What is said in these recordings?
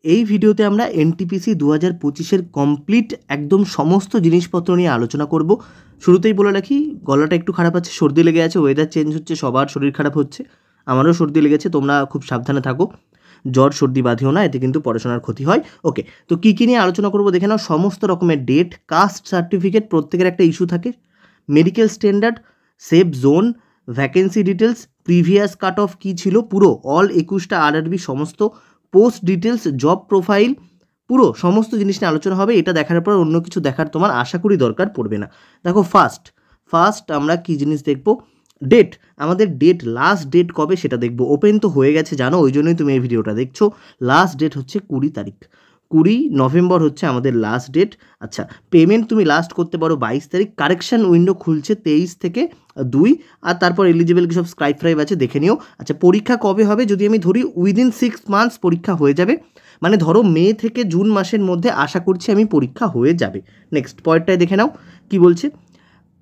এই ভিডিওতে আমরা এনটিপিসি 2025-এর কমপ্লিট একদম সমস্ত জিনিসপত্র নিয়ে আলোচনা করব। শুরুতেই বলে রাখি, গলাটা একটু খারাপ আছে, সর্দি লেগে আছে, ওয়েদার চেঞ্জ হচ্ছে, সবার শরীর খারাপ হচ্ছে, আমারও সর্দি লেগেছে। তোমরা খুব সাবধানে থাকো, জ্বর সর্দি বাঁধিও না, এতে কিন্তু পড়াশোনার ক্ষতি হয়। ওকে, তো কী কী নিয়ে আলোচনা করবো দেখে নাও। সমস্ত রকমের ডেট, কাস্ট সার্টিফিকেট, প্রত্যেকের একটা ইস্যু থাকে, medical standard, safe zone, vacancy details, previous cut off কী ছিল, পুরো অল 21টা আরআরবি সমস্ত, পোস্ট ডিটেলস, জব প্রোফাইল, পুরো সমস্ত জিনিস নিয়ে আলোচনা হবে। এটা দেখার পর অন্য কিছু দেখার তোমার আশা করি দরকার পড়বে না। দেখো, ফার্স্ট আমরা কি জিনিস দেখব, ডেট। আমাদের ডেট, লাস্ট ডেট কবে সেটা দেখব। ওপেন তো হয়ে গেছে জানো, ওই জন্যই তুমি এই ভিডিওটা দেখছো। লাস্ট ডেট হচ্ছে 20 তারিখ, 20 নভেম্বর হচ্ছে আমাদের লাস্ট ডেট। আচ্ছা, পেমেন্ট তুমি লাস্ট করতে পারো 22 তারিখ। কারেকশান উইন্ডো খুলছে 23 থেকে 2, আর তারপর এলিজিবল সব স্ক্রাইব আছে, দেখে নিও। আচ্ছা, পরীক্ষা কবে হবে যদি আমি ধরি, উইদিন 6 মান্থস পরীক্ষা হয়ে যাবে, মানে ধরো মে থেকে জুন মাসের মধ্যে আশা করছি আমি পরীক্ষা হয়ে যাবে। নেক্সট পয়েন্টটায় দেখে নাও কি বলছে।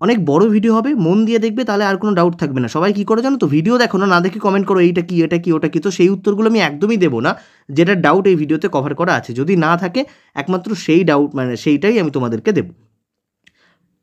অনেক বড় ভিডিও হবে, মন দিয়ে দেখবে, তাহলে আর কোনো ডাউট থাকবে না। সবাই কী করে জানো তো, ভিডিও দেখো না, না দেখে কমেন্ট করো এইটা কি, এটা কি, ওটা কি। তো সেই উত্তরগুলো আমি একদমই দেবো না, যেটা ডাউট এই ভিডিওতে কভার করা আছে। যদি না থাকে একমাত্র সেই ডাউট, মানে সেইটাই আমি তোমাদেরকে দেবো।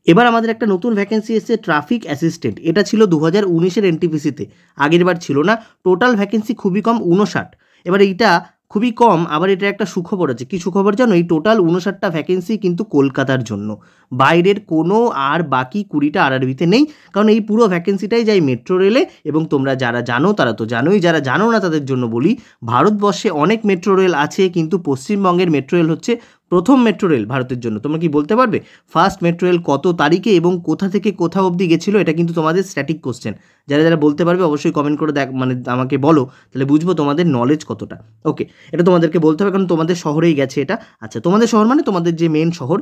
এবার আমাদের একটা নতুন ভ্যাকেন্সি এসেছে, ট্রাফিক অ্যাসিস্ট্যান্ট। এটা ছিল 2019-এর এনটিপিসিতে, আগের বার ছিল না। টোটাল ভ্যাকেন্সি খুবই কম, 59। এবার এইটা খুবই কম, আবার এটা একটা সুখবর আছে। কি সুখবর জানো, এই টোটাল 59টা ভ্যাকেন্সি কিন্তু কলকাতার জন্য, বাইরের কোনো আর বাকি 20টা আরআরবিতে নেই। কারণ এই পুরো ভ্যাকেন্সিটাই যায় মেট্রো রেলে, এবং তোমরা যারা জানো তারা তো জানোই, যারা জানো না তাদের জন্য বলি, ভারতবর্ষে অনেক মেট্রো রেল আছে, কিন্তু পশ্চিমবঙ্গের মেট্রো রেল হচ্ছে প্রথম মেট্রো রেল ভারতের জন্য। তোমরা কি বলতে পারবে ফার্স্ট মেট্রো রেল কত তারিখে এবং কোথা থেকে কোথা অবধি গেছিলো? এটা কিন্তু তোমাদের স্ট্যাটিক কোশ্চেন। যারা যারা বলতে পারবে অবশ্যই কমেন্ট করে মানে আমাকে বলো, তাহলে বুঝবো তোমাদের নলেজ কতটা। ওকে, এটা তোমাদেরকে বলতে হবে, কারণ তোমাদের শহরেই গেছে এটা। আচ্ছা, তোমাদের শহর মানে তোমাদের যে মেন শহর,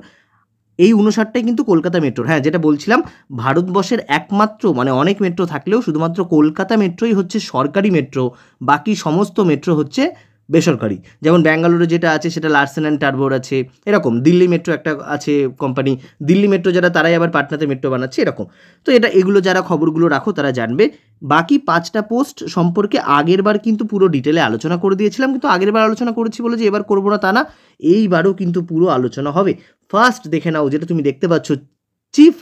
এই 59টাই কিন্তু কলকাতা মেট্রোর। হ্যাঁ, যেটা বলছিলাম, ভারতবর্ষের একমাত্র, মানে অনেক মেট্রো থাকলেও শুধুমাত্র কলকাতা মেট্রোই হচ্ছে সরকারি মেট্রো, বাকি সমস্ত মেট্রো হচ্ছে বেসরকারি। যেমন ব্যাঙ্গালোরে যেটা আছে সেটা লার্সেন অ্যান্ড টার্বোর আছে, এরকম দিল্লি মেট্রো একটা আছে কোম্পানি, দিল্লি মেট্রো যারা, তারাই আবার পাটনাতে মেট্রো বানাচ্ছে, এরকম। তো এগুলো যারা খবরগুলো রাখো তারা জানবে। বাকি 5টা পোস্ট সম্পর্কে আগের বার কিন্তু পুরো ডিটেলে আলোচনা করে দিয়েছিলাম, কিন্তু আগের বার আলোচনা করেছি বলে যে এবার করবো না তা না, এইবারও কিন্তু পুরো আলোচনা হবে। ফার্স্ট দেখে নাও, যেটা তুমি দেখতে পাচ্ছ, chief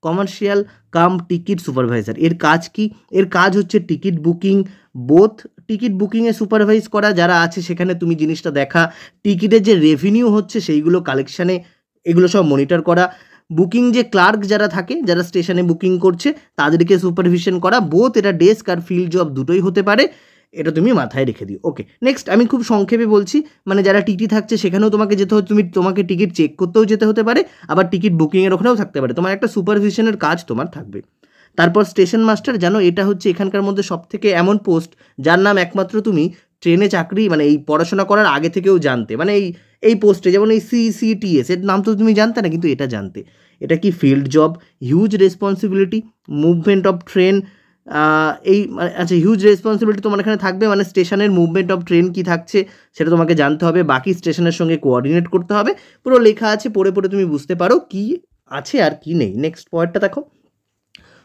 commercial cum ticket supervisor. এর কাজ কি? এর কাজ হচ্ছে টিকিট বুকিং, বোথ টিকিট বুকিংয়ে সুপারভাইজ করা, যারা আছে সেখানে তুমি জিনিসটা দেখা, টিকিটের যে রেভিনিউ হচ্ছে সেইগুলো কালেকশানে, এগুলো সব মনিটর করা, বুকিং যে ক্লার্ক যারা থাকে, যারা স্টেশনে বুকিং করছে তাদেরকে সুপারভিশন করা। বোথ এটা ডেস্ক আর ফিল্ড জব দুটোই হতে পারে, এটা তুমি মাথায় রেখে দিও। ওকে, নেক্সট আমি খুব সংক্ষেপে বলছি, মানে যারা টিটি থাকছে সেখানেও তোমাকে যেতে হচ্ছে, তোমাকে টিকিট চেক করতেও যেতে হতে পারে, আবার টিকিট বুকিংয়ের ওখানেও থাকতে পারে, তোমার একটা সুপারভিশনের কাজ তোমার থাকবে। তারপর স্টেশন মাস্টার, জানো এটা হচ্ছে এখানকার মধ্যে সবথেকে এমন পোস্ট যার নাম একমাত্র তুমি ট্রেনে চাকরি, মানে এই পড়াশোনা করার আগে থেকেও জানতে, মানে এই পোস্টে, যেমন এই সিসিটিএস, এর নাম তো তুমি জানতে না, কিন্তু এটা জানতে। এটা কি field job, huge responsibility, movement of train, আচ্ছা, হিউজ রেসপন্সিবিলিটি তোমার এখানে থাকবে, মানে স্টেশনের মুভমেন্ট অফ ট্রেন কি থাকছে সেটা তোমাকে জানতে হবে, বাকি স্টেশনের সঙ্গে কোঅর্ডিনেট করতে হবে। পুরো লেখা আছে, পড়ে পড়ে তুমি বুঝতে পারো কি আছে আর কি নেই। নেক্সট পয়েন্টটা দেখো,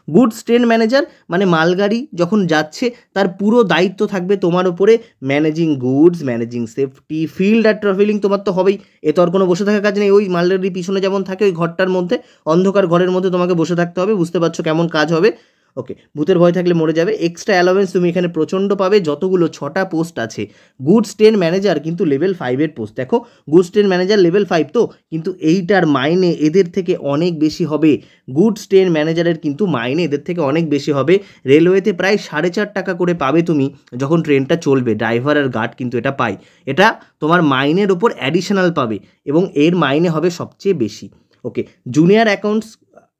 গুডস ট্রেন ম্যানেজার, মানে মালগাড়ি যখন যাচ্ছে তার পুরো দায়িত্ব থাকবে তোমার উপরে, managing goods, managing safety, field are travelling তোমার তো হবেই। এ তো আর কোনো বসে থাকার কাজ নেই, ওই মালগাড়ির পিছনে যেমন থাকে ওই ঘরটার মধ্যে, অন্ধকার ঘরের মধ্যে তোমাকে বসে থাকতে হবে। বুঝতে পারছো কেমন কাজ হবে? ওকে, ভূতের ভয় থাকলে মরে যাবে। এক্সট্রা অ্যালাওয়েন্স তুমি এখানে প্রচণ্ড পাবে, যতগুলো 6টা পোস্ট আছে। গুডস ট্রেন ম্যানেজার কিন্তু লেভেল 5-এর পোস্ট। দেখো, গুডস ট্রেন ম্যানেজার লেভেল 5 তো, কিন্তু এইটার মাইনে এদের থেকে অনেক বেশি হবে। গুডস ট্রেন ম্যানেজারের কিন্তু মাইনে এদের থেকে অনেক বেশি হবে। রেলওয়েতে প্রায় 4.5 টাকা করে পাবে তুমি যখন ট্রেনটা চলবে, ড্রাইভার আর গার্ড কিন্তু এটা পায়। এটা তোমার মাইনের ওপর অ্যাডিশনাল পাবে, এবং এর মাইনে হবে সবচেয়ে বেশি। Okay, junior accounts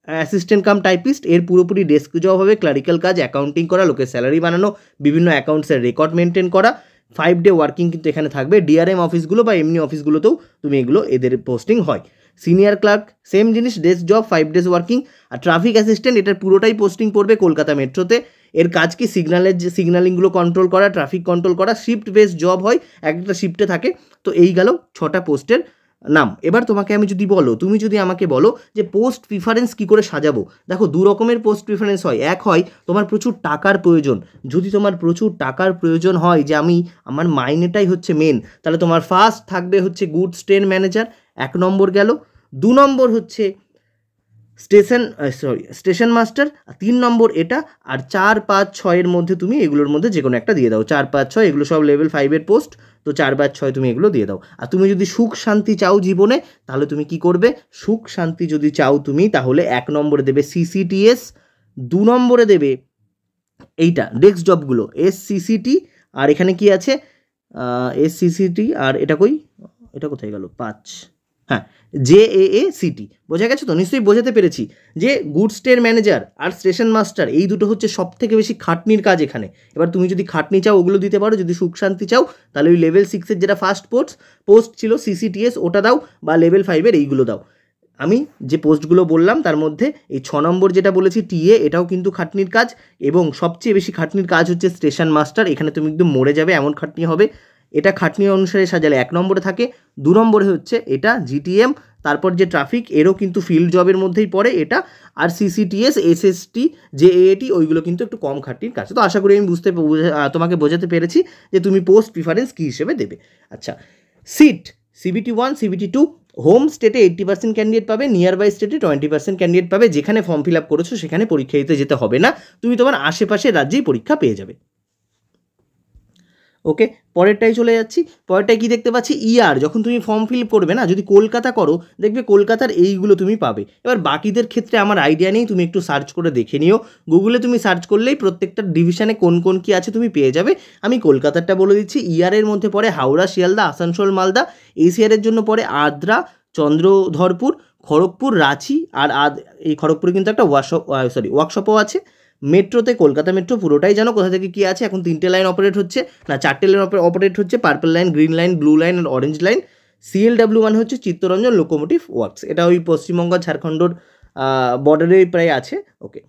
assistant cum typist, এর পুরোপুরি ডেস্ক জব হবে, ক্লারিক্যাল কাজ, অ্যাকাউন্টিং করা, লোকের স্যালারি বানানো, বিভিন্ন অ্যাকাউন্টসের রেকর্ড মেনটেন করা। 5 ডে ওয়ার্কিং কিন্তু এখানে থাকবে। ডিআরএম অফিসগুলো বা এমনি অফিসগুলোতেও তুমি এগুলো, এদের পোস্টিং হয়। সিনিয়র ক্লার্ক সেম জিনিস, ডেস্ক জব, 5 ডেজ ওয়ার্কিং। আর ট্রাফিক অ্যাসিস্ট্যান্ট, এটার পুরোটাই পোস্টিং পড়বে কলকাতা মেট্রোতে। এর কাজ কি? যে সিগন্যালিংগুলো কন্ট্রোল করা, ট্রাফিক কন্ট্রোল করা, শিফট বেস জব হয়, একটা শিফটে থাকে। তো এই গেল 6টা পোস্টের নাম। এবার তোমাকে আমি যদি বলো, তুমি যদি আমাকে বলো যে পোস্ট প্রিফারেন্স কী করে সাজাবো, দেখো দু রকমের পোস্ট প্রিফারেন্স হয়। এক হয় তোমার প্রচুর টাকার প্রয়োজন, যদি তোমার প্রচুর টাকার প্রয়োজন হয় যে আমার মাইনেটাই হচ্ছে মেন, তাহলে তোমার ফার্স্ট থাকবে হচ্ছে গুডস ট্রেন ম্যানেজার, 1 নম্বর গেল। 2 নম্বর হচ্ছে স্টেশন মাস্টার, 3 নম্বর এটা, আর 4, 5, 6-এর মধ্যে তুমি এগুলোর মধ্যে যে কোনো একটা দিয়ে দাও। 4, 5, 6 এগুলো সব লেভেল 5-এর পোস্ট, তো 4, 5, 6 তুমি এগুলো দিয়ে দাও। আর তুমি যদি সুখ শান্তি চাও জীবনে, তাহলে তুমি কি করবে? সুখ শান্তি যদি চাও তুমি, তাহলে 1 নম্বরে দেবে সিসিটিএস, 2 নম্বরে দেবে এইটা ডেস্ক জবগুলো এসসিসিটি, আর এখানে কি আছে এসসিসিটি, আর এটা এটা কোথায় গেল 5, হ্যাঁ JAACT। বোঝা গেছে তো? নিশ্চয়ই বোঝাতে পেরেছি যে গুডস ট্রেন ম্যানেজার আর স্টেশন মাস্টার এই দুটো হচ্ছে সব থেকে বেশি খাটনির কাজ এখানে। এবার তুমি যদি খাটনি চাও ওগুলো দিতে পারো, যদি সুখ শান্তি চাও তাহলে ওই লেভেল 6-এর যেটা ফার্স্ট পোস্ট ছিল সিসিটিএস ওটা দাও, বা লেভেল 5-এর এইগুলো দাও। আমি যে পোস্টগুলো বললাম তার মধ্যে এই 6 নম্বর যেটা বলেছি টিএ, এটাও কিন্তু খাটনির কাজ, এবং সবচেয়ে বেশি খাটনির কাজ হচ্ছে স্টেশন মাস্টার। এখানে তুমি একদম মরে যাবে এমন খাটনি হবে। এটা খাটনি অনুসারে সাজালে 1 নম্বরে থাকে। 2 নম্বরে হচ্ছে এটা জিটিএম, তারপর যে ট্রাফিক এরও কিন্তু ফিল্ড জবের মধ্যেই পড়ে এটা, আর সিসিটিএস এসএসটি জেএটি ওইগুলো কিন্তু একটু কম খাটনির কাজ। তো আশা করি আমি তোমাকে বোঝাতে পেরেছি যে তুমি পোস্ট প্রিফারেন্স কী হিসেবে দেবে। আচ্ছা, সিট CBT 1 CBT 2, হোম স্টেটে 80% ক্যান্ডিডেট পাবে, নিয়ার বাই স্টেটে 20% ক্যান্ডিডেট পাবে। যেখানে ফর্ম ফিল আপ করেছো সেখানে পরীক্ষা দিতে যেতে হবে না, তুমি তোমার আশেপাশের রাজ্যেই পরীক্ষা পেয়ে যাবে। ওকে, পরেরটাই চলে যাচ্ছি। পরেরটায় কি দেখতে পাচ্ছি, যখন তুমি ফর্ম ফিল করবে না, যদি কলকাতা করো দেখবে কলকাতার এইগুলো তুমি পাবে। এবার বাকিদের ক্ষেত্রে আমার আইডিয়া নেই, তুমি একটু সার্চ করে দেখে নিও। গুগলে তুমি সার্চ করলেই প্রত্যেকটা ডিভিশনে কোন কোন কী আছে তুমি পেয়ে যাবে। আমি কলকাতারটা বলে দিচ্ছি। এর মধ্যে পড়ে হাওড়া, শিয়ালদা, আসানসোল, মালদা। এর জন্য পড়ে আদ্রা, চন্দ্রধরপুর, খড়গপুর, রাঁচি, আর এই খড়গপুরে কিন্তু একটা ওয়ার্কশপও আছে। মেট্রোতে কলকাতা মেট্রো পুরোটাই জানো কোথা থেকে কী আছে। এখন 3টে লাইন অপারেট হচ্ছে, না 4টে লাইন অপারেট হচ্ছে, purple line, green line, blue line আর অরেঞ্জ লাইন। CLW মানে হচ্ছে চিত্তরঞ্জন লোকোমোটিভ ওয়ার্কস, এটা ওই পশ্চিমবঙ্গ ঝাড়খণ্ডর বর্ডারে প্রায় আছে। ওকে,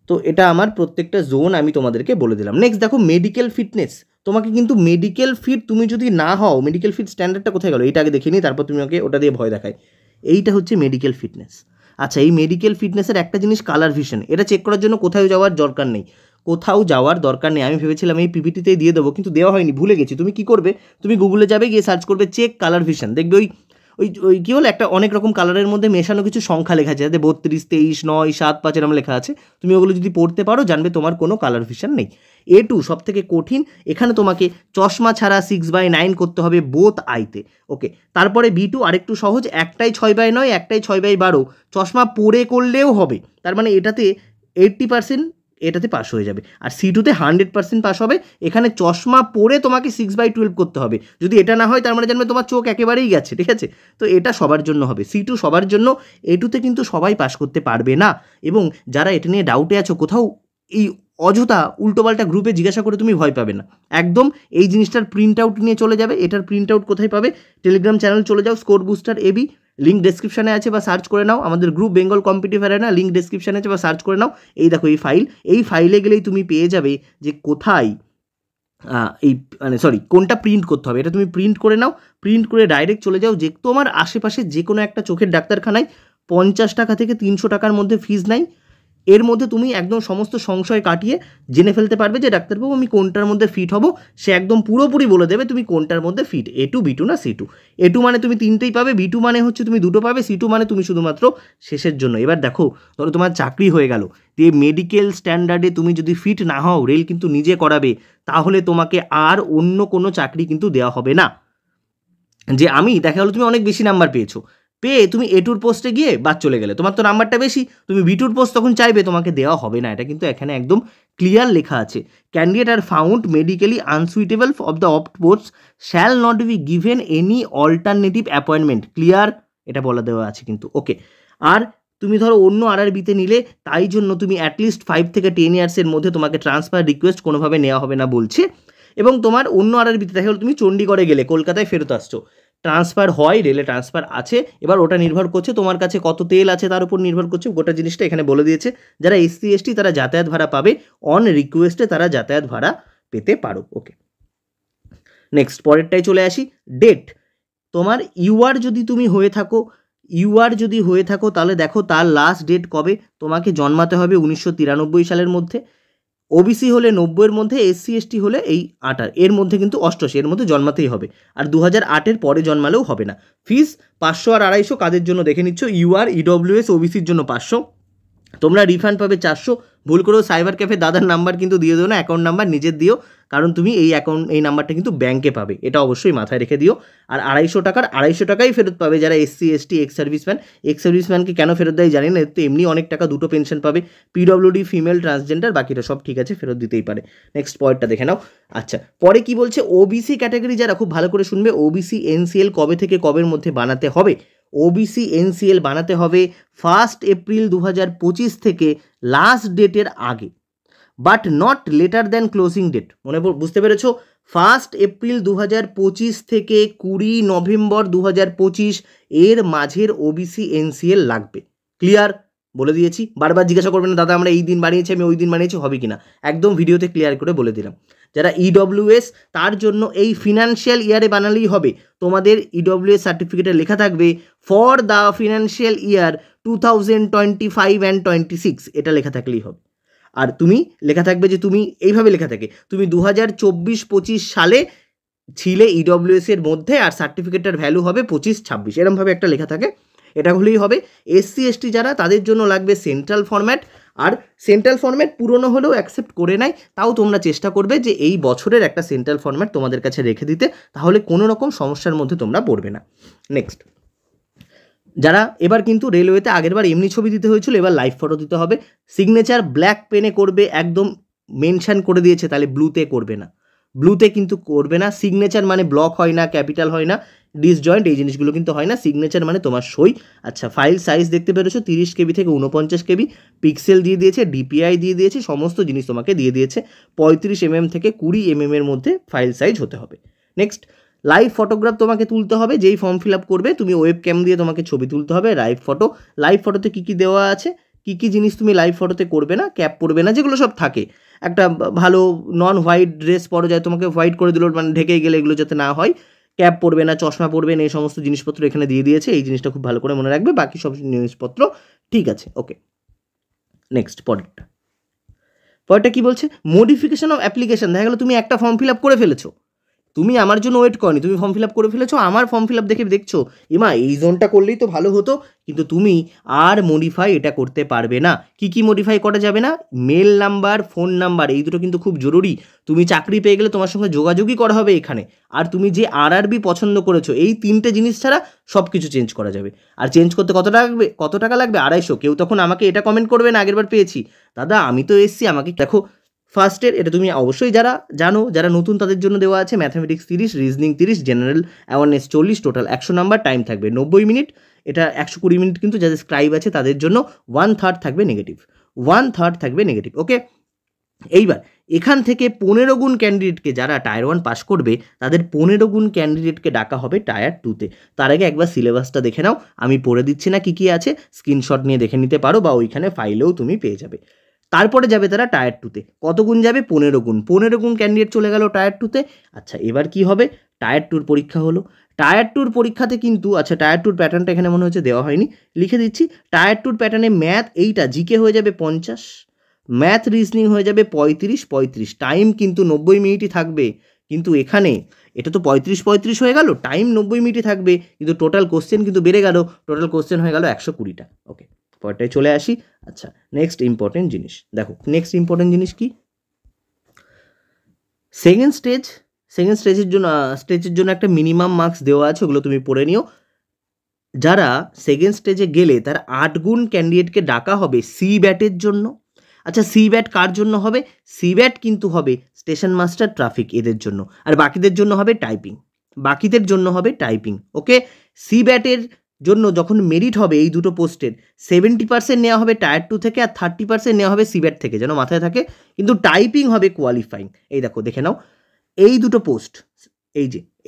তো এটা আমার প্রত্যেকটা জোন আমি তোমাদেরকে বলে দিলাম। নেক্সট দেখো মেডিকেল ফিটনেস। তোমাকে কিন্তু মেডিকেল ফিট তুমি যদি না হও, মেডিকেল ফিট স্ট্যান্ডার্ডটা কোথায় গেলো এটা আগে দেখে নিই, তারপর তুমি ওকে ওটা দিয়ে ভয় দেখায়। এইটা হচ্ছে মেডিকেল ফিটনেস। আচ্ছা, এই মেডিকেল ফিটনেসের একটা জিনিস কালার ভিশন, এটা চেক করার জন্য কোথাও যাওয়ার দরকার নেই, আমি ভেবেছিলাম এই পিপিটিতেই দিয়ে দেবো, কিন্তু দেওয়া হয়নি, ভুলে গেছি। তুমি কি করবে, তুমি গুগলে যাবে, গিয়ে সার্চ করবে চেক কালার ভিশন, দেখবে ওই ওই ওই কী হলো একটা অনেক রকম কালারের মধ্যে মেশানো কিছু সংখ্যা লেখা আছে, যাতে 32, 23, 9, 7, 5 এরকম লেখা আছে। তুমি ওগুলো যদি পড়তে পারো জানবে তোমার কোনো কালার ভিশন নেই। A2 সব থেকে কঠিন, এখানে তোমাকে চশমা ছাড়া 6/9 করতে হবে বোথ আইতে। ওকে, তারপরে B2 আরেকটু সহজ, একটাই 6/9, একটাই 6/12, চশমা পরে করলেও হবে। তার মানে এটাতে 80% এটাতে পাস হয়ে যাবে। আর C2তে 100% পাস হবে। এখানে চশমা পরে তোমাকে 6/12 করতে হবে। যদি এটা না হয় তার মানে জানবে তোমার চোখ একেবারেই গেছে, ঠিক আছে? তো এটা সবার জন্য হবে, C2 সবার জন্য। A2তে কিন্তু সবাই পাস করতে পারবে না। এবং যারা এটা নিয়ে ডাউটে আছো, কোথাও এই অযথা উল্টোপাল্টা গ্রুপে জিজ্ঞাসা করে তুমি ভয় পাবে না। একদম এই জিনিসটার প্রিন্ট আউট নিয়ে চলে যাবে। এটার প্রিন্ট আউট কোথায় পাবে? টেলিগ্রাম চ্যানেল চলে যাও, স্কোর বুস্টার AB, লিঙ্ক ডেসক্রিপশানে আছে, বা সার্চ করে নাও। আমাদের group Bengal competitive arena, link ডেসক্রিপশানে আছে, বা সার্চ করে নাও। এই দেখো এই ফাইলে গেলেই তুমি পেয়ে যাবে যে কোথায় কোনটা প্রিন্ট করতে হবে। এটা তুমি প্রিন্ট করে নাও, প্রিন্ট করে ডাইরেক্ট চলে যাও যে তোমার আশেপাশে যে কোনো একটা চোখের ডাক্তারখানায়। 50 টাকা থেকে 300 টাকার মধ্যে ফিজ নাই। এর মধ্যে তুমি একদম সমস্ত সংশয় কাটিয়ে জেনে ফেলতে পারবে যে ডাক্তারবাবু আমি কোনটার মধ্যে ফিট হব। সে একদম পুরোপুরি বলে দেবে তুমি কোনটার মধ্যে ফিট, A2, B2 না C2। A2 মানে তুমি 3টেই পাবে, B2 মানে হচ্ছে তুমি 2টো পাবে, C2 মানে তুমি শুধুমাত্র শেষের জন্য। এবার দেখো, ধরো তোমার চাকরি হয়ে গেল, দিয়ে মেডিকেল স্ট্যান্ডার্ডে তুমি যদি ফিট না হও, রেল কিন্তু নিজে করাবে, তাহলে তোমাকে আর অন্য কোনো চাকরি কিন্তু দেওয়া হবে না। যে দেখা গেলো তুমি অনেক বেশি নাম্বার পেয়ে তুমি A2 পোস্টে গিয়ে বাদ চলে গেলে, তোমার তো নাম্বারটা বেশি, তুমি B2 পোস্ট তখন চাইবে, তোমাকে দেওয়া হবে না। এটা কিন্তু এখানে একদম ক্লিয়ার লেখা আছে। Candidate are found medically unsuitable of the opt post shall not be given any alternative appointment, clear এটা বলা দেওয়া আছে কিন্তু। ওকে, আর তুমি ধরো অন্য RRBতে নিলে, তাই জন্য তুমি অ্যাটলিস্ট 5 থেকে 10 ইয়ার্সের মধ্যে তোমাকে ট্রান্সফার রিকোয়েস্ট কোনোভাবে নেওয়া হবে না বলছে। এবং তোমার অন্য RRBতে দেখা গেলো তুমি চণ্ডীগড়ে গেলে, কলকাতায় ফেরত আসছো, ট্রান্সফার হয়, রেলে ট্রান্সফার আছে। এবার ওটা নির্ভর করছে তোমার কাছে কত তেল আছে, তার উপর নির্ভর করছে। গোটা জিনিসটা এখানে বলে দিয়েছে। যারা SC ST তারা যাতায়াত ভাড়া পাবে, অন রিকোয়েস্টে তারা যাতায়াত ভাড়া পেতে পারো। ওকে, নেক্সট পরেরটাই চলে আসি। ডেট তোমার ইউআর যদি তুমি হয়ে থাকো, তাহলে দেখো তার লাস্ট ডেট কবে, তোমাকে জন্মাতে হবে 1993 সালের মধ্যে। ওবিসি হলে 90-এর মধ্যে, এসসি এসটি হলে এই 88 এর মধ্যে, কিন্তু 88 এর মধ্যে জন্মাতেই হবে। আর 2008-এর পরে জন্মালেও হবে না। ফিস 500 আর 250 কাদের জন্য দেখে নিচ্ছ, ইউআর, ইডব্লিউএস, ওবিসির জন্য 500, তোমরা রিফান্ড পাবে 400। ভুল করেও সাইবার ক্যাফে দাদার নাম্বার কিন্তু দিয়ে দিও না, অ্যাকাউন্ট নাম্বার নিজের দিও, কারণ তুমি এই নাম্বারটা কিন্তু ব্যাংকে পাবে, এটা অবশ্যই মাথায় রেখে দিও। আর 250 টাকাই ফেরত পাবে যারা এসসি এসটি এক্স সার্ভিসম্যানকে কেন ফেরত দেয় জানি না, তো এমনি অনেক টাকা, 2টো পেনশন পাবে। পিডব্লিউডি, ফিমেল, ট্রান্সজেন্ডার, বাকিটা সব ঠিক আছে, ফেরত দিতেই পারে। নেক্সট পয়েন্টটা দেখে নাও। আচ্ছা, পরে কি বলছে, ওবিসি ক্যাটাগরি যারা, খুব ভালো করে শুনবে, ওবিসি এনসিএল কবে থেকে কবের মধ্যে বানাতে হবে। ওবিসি এনসিএল বানাতে হবে 1 এপ্রিল 2025 থেকে লাস্ট ডেটের আগে, but not later than closing date. বুঝতে পেরেছো? 1 এপ্রিল 2025 থেকে 20 নভেম্বর 2025 এর মাঝের ওবিসি এনসিএল লাগবে। ক্লিয়ার? বলে দিয়েছি, বারবার জিজ্ঞাসা করবেন না দাদা আমরা এই দিন বানিয়েছি, আমি ওই দিন বানিয়েছি, হবে কি না, একদম ভিডিওতে ক্লিয়ার করে বলে দিলাম। যারা ইডব্লিউএস, তার জন্য এই ফিনান্সিয়াল ইয়ারে বানালেই হবে। তোমাদের ইডব্লিউএস সার্টিফিকেটে লেখা থাকবে for the financial year 2025 and 26, এটা লেখা থাকলেই হবে। আর তুমি লেখা থাকবে যে তুমি এইভাবে লেখা থাকে, তুমি 2024-25 সালে ছিলে ইডব্লিউএস এর মধ্যে, আর সার্টিফিকেটটার ভ্যালু হবে 25-26, এরমভাবে একটা লেখা থাকে, এটা হলেই হবে। এসসি এসটি যারা, তাদের জন্য লাগবে সেন্ট্রাল ফরম্যাট, আর সেন্ট্রাল ফরম্যাট পুরনো হলেও অ্যাকসেপ্ট করে নেয়, তাও তোমরা চেষ্টা করবে যে এই বছরের একটা সেন্ট্রাল ফরম্যাট তোমাদের কাছে রেখে দিতে, তাহলে কোনো রকম সমস্যার মধ্যে তোমরা পড়বে না। নেক্সট, যারা এবার কিন্তু রেলওয়েতে আগেরবার এমনি ছবি দিতে হয়েছিল, এবার লাইভ ফটো দিতে হবে। সিগনেচার ব্ল্যাক পেনে করবে, একদম মেনশন করে দিয়েছে, তাহলে ব্লুতে করবে না, ব্লুতে কিন্তু করবে না। সিগনেচার মানে ব্লক হয় না, ক্যাপিটাল হয় না, ডিসজয়েন্ট, এই জিনিসগুলো কিন্তু হয় না। সিগনেচার মানে তোমার সই। আচ্ছা, ফাইল সাইজ দেখতে পেরেছো, 30 কেবি থেকে 49 কেবি, পিক্সেল দিয়ে দিয়েছে, ডিপিআই দিয়ে দিয়েছে, সমস্ত জিনিস তোমাকে দিয়ে দিয়েছে। 35 mm থেকে 20 mm এর মধ্যে ফাইল সাইজ হতে হবে। নেক্সট, লাইভ ফটোগ্রাফ তোমাকে তুলতে হবে, যেই ফর্ম ফিল আপ করবে তুমি ওয়েব ক্যাম দিয়ে তোমাকে ছবি তুলতে হবে। লাইভ ফটোতে কী কী দেওয়া আছে, কী কী জিনিস তুমি লাইভ ফটোতে করবে না, ক্যাপ পরবে না, যেগুলো সব থাকে। একটা ভালো নন হোয়াইট ড্রেস পরো, যায় তোমাকে হোয়াইট করে দিল, মানে ঢেকে গেলে এগুলো যাতে না হয়, ক্যাপ পরবে না, চশমা পরবে না, এই সমস্ত জিনিসপত্র এখানে দিয়ে দিয়েছে, এই জিনিসটা খুব ভালো করে মনে রাখবে, বাকি সব জিনিসপত্র ঠিক আছে। ওকে, নেক্সট পরেরটা কি বলছে, মডিফিকেশন অফ অ্যাপ্লিকেশন। দেখা গেলো তুমি একটা ফর্ম ফিল আপ করে ফেলেছো, তুমি আমার জন্য ওয়েট করনি, তুমি ফর্ম ফিল আপ করে ফেলেছো, আমার ফর্ম ফিল আপ দেখছো এমা এই জোনটা করলেই তো ভালো হতো, কিন্তু তুমি আর মডিফাই এটা করতে পারবে না। কি মডিফাই করা যাবে না, মেল নাম্বার, ফোন নাম্বার, এই দুটো কিন্তু খুব জরুরি। তুমি চাকরি পেয়ে গেলে তোমার সঙ্গে যোগাযোগই করা হবে এখানে। আর তুমি যে আরআরবি পছন্দ করেছো, এই 3টে জিনিস ছাড়া সব কিছু চেঞ্জ করা যাবে। আর চেঞ্জ করতে কত টাকা লাগবে? 250। কেউ তখন আমাকে এটা কমেন্ট করবে না আগেরবার পেয়েছি, দাদা আমি তো এসছি, আমাকে দেখো। ফার্স্টের এটা তুমি অবশ্যই যারা জানো, যারা নতুন তাদের জন্য দেওয়া আছে, mathematics 30, reasoning 30, general awareness 40, total 100 number, time থাকবে 90 মিনিট। এটা 120 মিনিট, কিন্তু যাদের স্ক্রাইব আছে তাদের জন্য 1/3 থাকবে নেগেটিভ। ওকে, এইবার এখান থেকে 15 গুণ ক্যান্ডিডেটকে, যারা টায়ার 1 পাস করবে তাদের 15 গুণ ক্যান্ডিডেটকে ডাকা হবে টায়ার 2তে। তার আগে একবার সিলেবাসটা দেখে নাও, আমি পড়ে দিচ্ছি না কী আছে, স্ক্রিনশট নিয়ে দেখে নিতে পারো, বা ওইখানে ফাইলেও তুমি পেয়ে যাবে। তারপরে যাবে তারা টায়ার 2তে। কত গুণ যাবে? 15 গুণ ক্যান্ডিডেট চলে গেল টায়ার 2তে। আচ্ছা, এবার কি হবে, টায়ার 2 পরীক্ষা হলো। টায়ার 2 পরীক্ষাতে কিন্তু, আচ্ছা টায়ার 2 প্যাটার্নটা এখানে মনে হচ্ছে দেওয়া হয়নি, লিখে দিচ্ছি। টায়ার 2 প্যাটার্নে ম্যাথ, এইটা জিকে হয়ে যাবে 50, ম্যাথ রিজনিং হয়ে যাবে 35, টাইম কিন্তু 90 মিনিটই থাকবে। কিন্তু এখানে এটা তো 35 হয়ে গেল, টাইম 90 মিনিটই থাকবে, কিন্তু টোটাল কোশ্চেন কিন্তু বেড়ে গেল, টোটাল কোশ্চেন হয়ে গেল 120টা। ওকে, পরেরটায় চলে আসি। আচ্ছা, নেক্সট ইম্পর্টেন্ট জিনিস দেখো, নেক্সট ইম্পর্টেন্ট জিনিস কি, সেকেন্ড স্টেজের জন্য একটা মিনিমাম মার্কস দেওয়া আছে, ওগুলো তুমি পড়ে নিও। যারা সেকেন্ড স্টেজে গেলে তার 8 গুণ ক্যান্ডিডেটকে ডাকা হবে সিব্যাটের জন্য। আচ্ছা, সিব্যাট কার জন্য হবে? সিব্যাট কিন্তু হবে স্টেশন মাস্টার, ট্রাফিক, এদের জন্য। আর বাকিদের জন্য হবে টাইপিং। ওকে, সিব্যাটের জন্য যখন মেরিট হবে এই দুটো পোস্টের, 70% নেওয়া হবে টায়ার 2 থেকে, আর 30% নেওয়া হবে সিব্যাট থেকে, যেন মাথায় থাকে। কিন্তু টাইপিং হবে কোয়ালিফাইং। এই দেখে নাও, এই দুটো পোস্ট,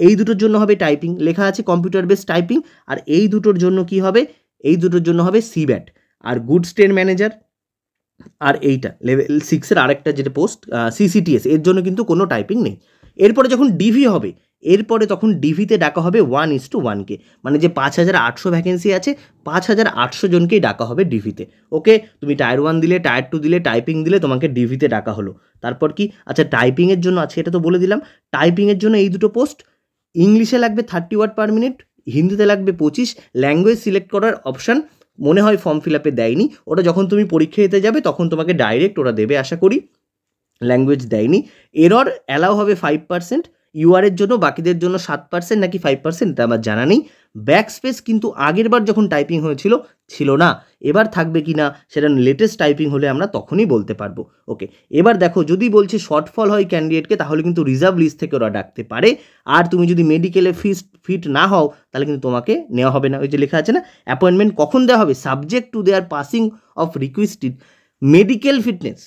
এই দুটোর জন্য হবে টাইপিং, লেখা আছে কম্পিউটার বেস টাইপিং। আর এই দুটোর জন্য কি হবে? এই দুটোর জন্য হবে সিব্যাট আর গুডস ট্রেন ম্যানেজার। আর এইটা লেভেল 6-এর আরেকটা যেটা পোস্ট সিসিটিএস, এর জন্য কিন্তু কোনো টাইপিং নেই। এরপরে যখন ডিভি হবে, এরপরে তখন ডিভিতে ডাকা হবে 1:1কে, মানে যে 5,800 ভ্যাকেন্সি আছে 5,800 জনকেই ডাকা হবে ডিভিতে। ওকে, তুমি টায়ার 1 দিলে, টায়ার 2 দিলে, টাইপিং দিলে, তোমাকে ডিভিতে ডাকা হলো। তারপর কি, আচ্ছা টাইপিংয়ের জন্য আছে, এটা তো বলে দিলাম। টাইপিংয়ের জন্য এই দুটো পোস্ট, ইংলিশে লাগবে 30 ওয়ার্ড পার মিনিট, হিন্দিতে লাগবে 25। ল্যাঙ্গুয়েজ সিলেক্ট করার অপশান মনে হয় ফর্ম ফিল আপে দেয়নি, ওটা যখন তুমি পরীক্ষা দিতে যাবে তখন তোমাকে ডাইরেক্ট ওরা দেবে আশা করি, ল্যাঙ্গুয়েজ দেয়নি। এরর অ্যালাউ হবে 5%, ইউআরের জন্য, বাকিদের জন্য 7% নাকি 5% এটা আমার জানা নেই। ব্যাক স্পেস কিন্তু আগের বার যখন টাইপিং হয়েছিল ছিল না, এবার থাকবে কি না সেটা লেটেস্ট টাইপিং হলে আমরা তখনই বলতে পারবো। ওকে, এবার দেখো যদি বলছে শর্টফল হয় ক্যান্ডিডেটকে তাহলে কিন্তু রিজার্ভ লিস্ট থেকে ওরা ডাকতে পারে, আর তুমি যদি মেডিকেলে ফিট না হও তাহলে কিন্তু তোমাকে নেওয়া হবে না। ওই যে লেখা আছে না, অ্যাপয়েন্টমেন্ট কখন দেওয়া হবে, subject to their passing of requested medical fitness,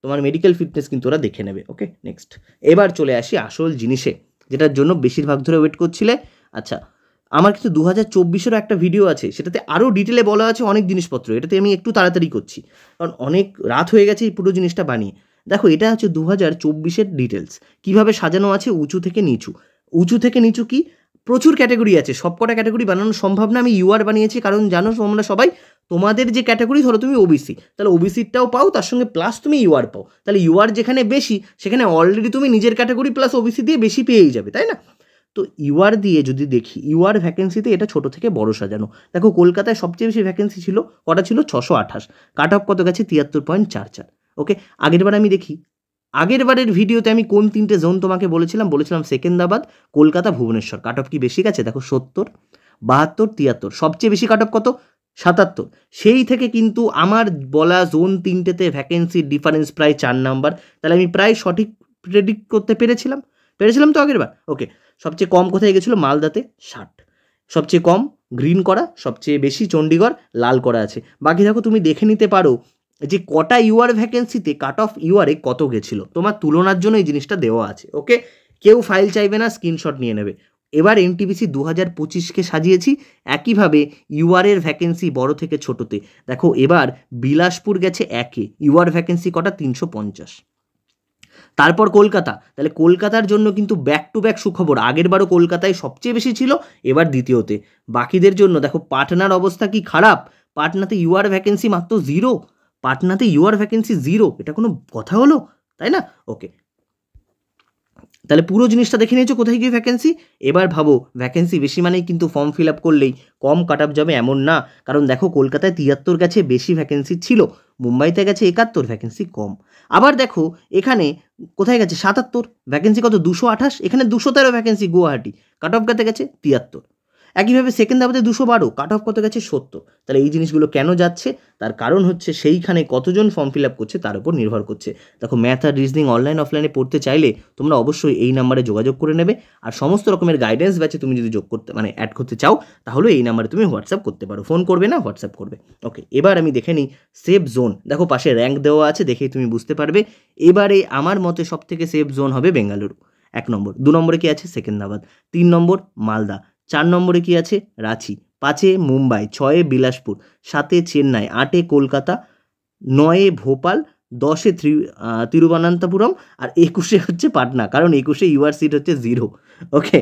তোমার মেডিকেল ফিটনেস কিন্তু ওরা দেখে নেবে। ওকে, নেক্সট এবার চলে আসি আসল জিনিসে, যেটার জন্য বেশিরভাগ ধরে ওয়েট করছিলে। আচ্ছা, আমার কিন্তু 2024-এরও একটা ভিডিও আছে, সেটাতে আরও ডিটেলে বলা আছে অনেক জিনিসপত্র, এটাতে আমি একটু তাড়াতাড়ি করছি কারণ অনেক রাত হয়ে গেছে এই পুরো জিনিসটা বানিয়ে। দেখো এটা হচ্ছে 2024-এর ডিটেলস, কীভাবে সাজানো আছে উঁচু থেকে নিচু। উঁচু থেকে নিচু কি, প্রচুর ক্যাটাগরি আছে, সবকটা ক্যাটাগরি বানানো সম্ভব না, আমি ইউআর বানিয়েছি কারণ জানো তোমরা সবাই, তোমাদের যে ক্যাটাগরি ধরো তুমি ওবিসি, তাহলে ওবিসিটাও পাও, তার সঙ্গে প্লাস তুমি ইউআর পাও, তাহলে ইউআর যেখানে বেশি সেখানে অলরেডি তুমি নিজের ক্যাটাগরি প্লাস ওবিসি দিয়ে বেশি পেয়েই যাবে, তাই না? তো ইউআর দিয়ে যদি দেখি, ইউআর ভ্যাকেন্সিতে এটা ছোট থেকে বড় সাজানো। দেখো কলকাতায় সবচেয়ে বেশি ভ্যাকেন্সি ছিল, কটা ছিল, 628, কাট অফ কত গেছে, 73.44। ওকে, আগের বার আমি দেখি, আগের বারের ভিডিওতে আমি কোন 3টে জোন তোমাকে বলেছিলাম সেকেন্দ্রাবাদ, কলকাতা, ভুবনেশ্বর। কাট অফ কি বেশি গেছে, দেখো 70, 72, 73, সবচেয়ে বেশি কাট অফ কত, 77। সেই থেকে কিন্তু আমার বলা জোন 3টেতে ভ্যাকেন্সির ডিফারেন্স প্রায় 4 নাম্বার, তাহলে আমি প্রায় সঠিক প্রেডিক্ট করতে পেরেছিলাম তো আগের বার। ওকে, সবচেয়ে কম কোথায় গেছিলো, মালদাতে 60, সবচেয়ে কম গ্রিন করা, সবচেয়ে বেশি চণ্ডীগড় লাল করা আছে। বাকি দেখো তুমি দেখে নিতে পারো যে কটা ইউআর ভ্যাকেন্সিতে কাট অফ ইউআরে কত গেছিলো, তোমার তুলনার জন্য এই জিনিসটা দেওয়া আছে। ওকে, কেউ ফাইল চাইবে না, স্ক্রিনশট নিয়ে নেবে। এবার এনটিপিসি 2025কে সাজিয়েছি একইভাবে ইউআরের ভ্যাকেন্সি বড় থেকে ছোটোতে। দেখো এবার বিলাসপুর গেছে 1-এ, ইউআর ভ্যাকেন্সি কটা, 350। তারপর কলকাতা, তাহলে কলকাতার জন্য কিন্তু ব্যাক টু ব্যাক সুখবর, আগের বারও কলকাতায় সবচেয়ে বেশি ছিল, এবার দ্বিতীয়তে। বাকিদের জন্য দেখো পাটনার অবস্থা কি খারাপ, পাটনাতে ইউআর ভ্যাকেন্সি মাত্র 0, পাটনাতে ইউআর ভ্যাকেন্সি 0, এটা কোনো কথা হলো, তাই না? ওকে, তাহলে পুরো জিনিসটা দেখে নিয়েছো কোথায় গিয়ে ভ্যাকেন্সি। এবার ভাবো ভ্যাকেন্সি বেশি মানেই কিন্তু ফর্ম ফিল আপ করলেই কম কাট আপ যাবে এমন না, কারণ দেখো কলকাতায় 73 গেছে, বেশি ভ্যাকেন্সি ছিল, মুম্বাইতে গেছে 71, ভ্যাকেন্সি কম। আবার দেখো এখানে কোথায় গেছে, 77, ভ্যাকেন্সি কত, 228, এখানে 213 ভ্যাকেন্সি গুয়াহাটি, কাট অফ কত গেছে, 73। একইভাবে সেকেন্দ্রাবাদে 212, কাট অফ কত গেছে, 70। তাহলে এই জিনিসগুলো কেন যাচ্ছে, তার কারণ হচ্ছে সেইখানে কতজন ফর্ম ফিল আপ করছে তার উপর নির্ভর করছে। দেখো ম্যাথ আর রিজনিং অনলাইন অফলাইনে পড়তে চাইলে তোমরা অবশ্যই এই নাম্বারে যোগাযোগ করে নেবে, আর সমস্ত রকমের গাইডেন্স ব্যাচে তুমি যদি অ্যাড করতে চাও তাহলে এই নাম্বারে তুমি হোয়াটসঅ্যাপ করতে পারো, ফোন করবে না, হোয়াটসঅ্যাপ করবে। ওকে, এবার আমি দেখে নিই সেফ জোন, দেখো পাশে র্যাঙ্ক দেওয়া আছে, দেখেই তুমি বুঝতে পারবে। এবারে আমার মতে সব থেকে সেফ জোন হবে বেঙ্গালুরু, 1 নম্বর। 2 নম্বরে কি আছে, সেকেন্দ্রাবাদ। 3 নম্বর মালদা। 4 নম্বরে কি আছে, রাঁচি। 5-এ মুম্বাই। 6-এ বিলাসপুর। 7-এ চেন্নাই। 8-এ কলকাতা। 9-এ ভোপাল। 10-এ তিরুবনন্তপুরম। আর 21-এ হচ্ছে পাটনা, কারণ 21-এ ইউআর সিট হচ্ছে 0। ওকে,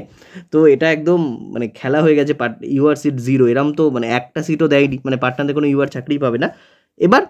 তো এটা একদম মানে খেলা হয়ে গেছে, ইউআর সিট 0, এরম তো মানে একটা সিটও দেয়নি, মানে পাটনাতে কোনো ইউআর চাকরিই পাবে না। এবার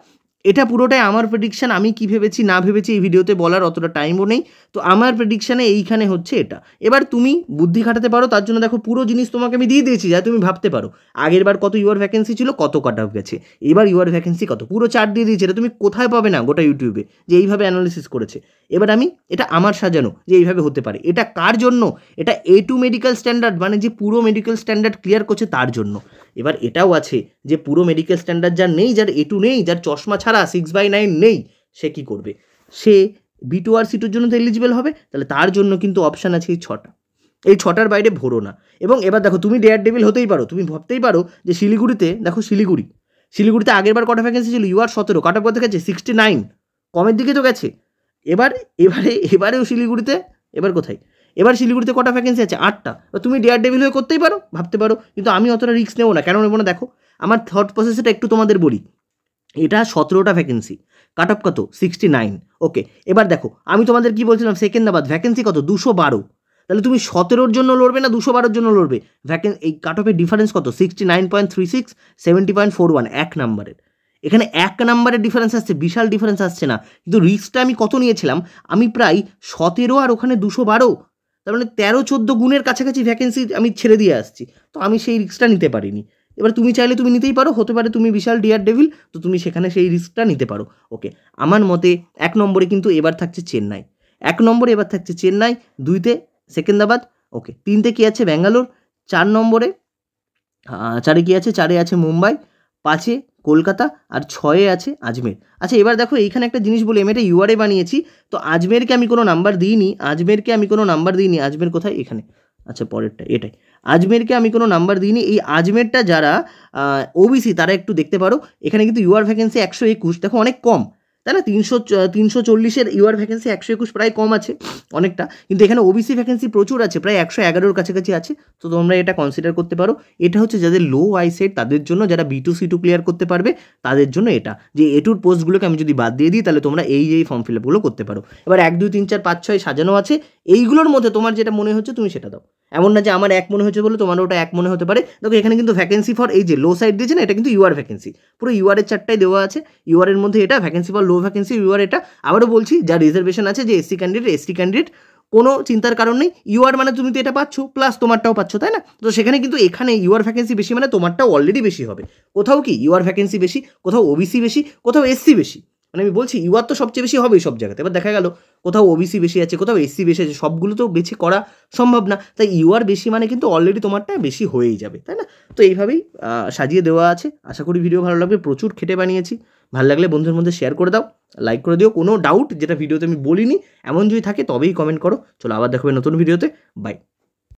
এটা পুরোটাই আমার প্রেডিকশান, আমি কি ভেবেছি না ভেবেছি এই ভিডিওতে বলার অতটা টাইমও নেই, তো আমার প্রেডিকশানে এইখানে হচ্ছে এটা। এবার তুমি বুদ্ধি খাটাতে পারো, তার জন্য দেখো পুরো জিনিস তোমাকে আমি দিয়ে দিয়েছি যা তুমি ভাবতে পারো। আগের বার কত ইউআর ভ্যাকেন্সি ছিল, কত কাট অফ গেছে, এবার ইউআর ভ্যাকেন্সি কত, পুরো চার্ট দিয়ে দিয়েছে, এটা তুমি কোথায় পাবে না গোটা ইউটিউবে যে এইভাবে অ্যানালিসিস করেছে। এবার আমি এটা আমার সাজানো যে এইভাবে হতে পারে, এটা কার জন্য, এটা A2 মেডিকেল স্ট্যান্ডার্ড, মানে যে পুরো মেডিকেল স্ট্যান্ডার্ড ক্লিয়ার করছে তার জন্য। এবার এটাও আছে যে পুরো মেডিকেল স্ট্যান্ডার্ড যার নেই, যার A2 নেই, যার চশমা ছাড়া 6/9 নেই, সে কি করবে, সে B2R সিটের জন্য তো এলিজিবল হবে, তাহলে তার জন্য কিন্তু অপশান আছে এই 6টা, এই 6টার বাইরে ভরো না। এবং এবার দেখো তুমি ডেয়ার ডেভিল হতেই পারো, তুমি ভাবতেই পারো যে শিলিগুড়িতে, দেখো শিলিগুড়িতে আগেরবার কটা ভ্যাকেন্সি ছিল, ইউআর 17, কাট অফ কত গেছে, 69, কমের দিকে তো গেছে। এবারেও শিলিগুড়িতে, এবার কোথায়, এবার শিলিগুড়িতে কটা ভ্যাকেন্সি আছে, 8টা। তুমি ডেয়ার ডেভিল হয়ে করতেই পারো, ভাবতে পারো, কিন্তু আমি অতটা রিস্ক নেবো না। কেন নেবো না, দেখো আমার থট প্রসেসটা একটু তোমাদের বলি। এটা 17টা ভ্যাকেন্সি, কাট অফ কত, 69। ওকে, এবার দেখো আমি তোমাদের কি বলছিলাম, সেকেন্দ্রাবাদ ভ্যাকেন্সি কত, 212, তাহলে তুমি 17-র জন্য লড়বে না 212-র জন্য লড়বে? এই কাট অফের ডিফারেন্স কত? 69.36, 70.41 এক নাম্বারের। এখানে এক নাম্বারের ডিফারেন্স আসছে, বিশাল ডিফারেন্স আসছে না, কিন্তু রিস্কটা আমি কত নিয়েছিলাম? আমি প্রায় 17 আর ওখানে 212, তার মানে 13-14 গুণের কাছাকাছি ভ্যাকেন্সি আমি ছেড়ে দিয়ে আসছি। তো আমি সেই রিস্কটা নিতে পারিনি। এবার তুমি চাইলে তুমি নিতেই পারো, হতে পারে তুমি বিশাল ডিয়ার ডেভিল, তো তুমি সেখানে সেই রিস্কটা নিতে পারো। ওকে, আমার মতে 1 নম্বরে কিন্তু এবার থাকছে চেন্নাই। 1 নম্বরে এবার থাকছে চেন্নাই, 2তে সেকেন্দ্রাবাদ, ওকে, 3তে কি আছে? ব্যাঙ্গালোর, 4 নম্বরে 4-এ কি আছে? 4-এ আছে মুম্বাই, 5-এ কলকাতা, আর 6-এ আছে আজমের। আচ্ছা এবার দেখো এইখানে একটা জিনিস বলি, আমি এটা ইউআরএ বানিয়েছি, তো আজমেরকে আমি কোনো নাম্বার দিইনি, আজমের কোথায়? এখানে। আচ্ছা পরেরটা এটাই, আজমেরকে আমি কোনো নাম্বার দিইনি। এই আজমেরটা যারা ওবিসি তারা একটু দেখতে পারো, এখানে কিন্তু ইউআর ভ্যাকেন্সি 121, দেখো অনেক কম, তাই না? 340-এর ইউআর ভ্যাকেন্সি 121, প্রায় কম আছে অনেকটা, কিন্তু এখানে ওবিসি ভ্যাকেন্সি প্রচুর আছে, প্রায় 111-র কাছাকাছি আছে। তো তোমরা এটা কনসিডার করতে পারো। এটা হচ্ছে যাদের লো আইসাইট তাদের জন্য, যারা B2 C2 ক্লিয়ার করতে পারবে তাদের জন্য এটা, যে A2-র পোস্টগুলোকে আমি যদি বাদ দিয়ে দিই তাহলে তোমরা এই ফর্ম ফিল আপগুলো করতে পারো। এবার 1 2 3 4 5 6 সাজানো আছে, এইগুলোর মধ্যে তোমার যেটা মনে হচ্ছে তুমি সেটা দাও। এমন না যে আমার 1 মনে হচ্ছে বলে তোমার ওটা 1 মনে হতে পারে। দেখো এখানে কিন্তু ভ্যাকেন্সি ফর এই যে লো সাইড দিয়েছে না, এটা কিন্তু ইউআর ভ্যাকেন্সি, পুরো ইউআর এর চারটায় দেওয়া আছে। ইউআর এর মধ্যে এটা vacancy for low vacancy UR এটা। আবারও বলছি, যা রিজার্ভেশন আছে, যে এসসি ক্যান্ডিডেট, কোনো চিন্তার কারণ নেই। ইউআর মানে তুমি তো এটা পাচ্ছ, প্লাস তোমারটাও পাচ্ছ, তাই না? তো সেখানে কিন্তু এখানে ইউআর ভ্যাকেন্সি বেশি মানে তোমারটাও অলরেডি বেশি হবে। কোথাও কি ইউআর ভ্যাকেন্সি বেশি, কোথাও ওবিসি বেশি, কোথাও এসসি বেশি, মানে আমি বলছি ইউআর তো সবচেয়ে বেশি হবেই সব জায়গাতে। এবার দেখা গেল কোথাও ওবিসি বেশি আছে, কোথাও এসসি বেশি আছে, সবগুলো তো বেছে করা সম্ভব না, তাই ইউআর বেশি মানে কিন্তু অলরেডি তোমারটা বেশি হয়েই যাবে, তাই না? তো এইভাবেই সাজিয়ে দেওয়া আছে। আশা করি ভিডিও ভালো লাগবে, প্রচুর খেটে বানিয়েছি। ভালো লাগলে বন্ধুদের মধ্যে শেয়ার করে দাও, লাইক করে দিও। কোনো ডাউট যেটা ভিডিওতে আমি বলিনি এমন যদি থাকে তবেই কমেন্ট করো। চলো আবার দেখাবে নতুন ভিডিওতে, বাই।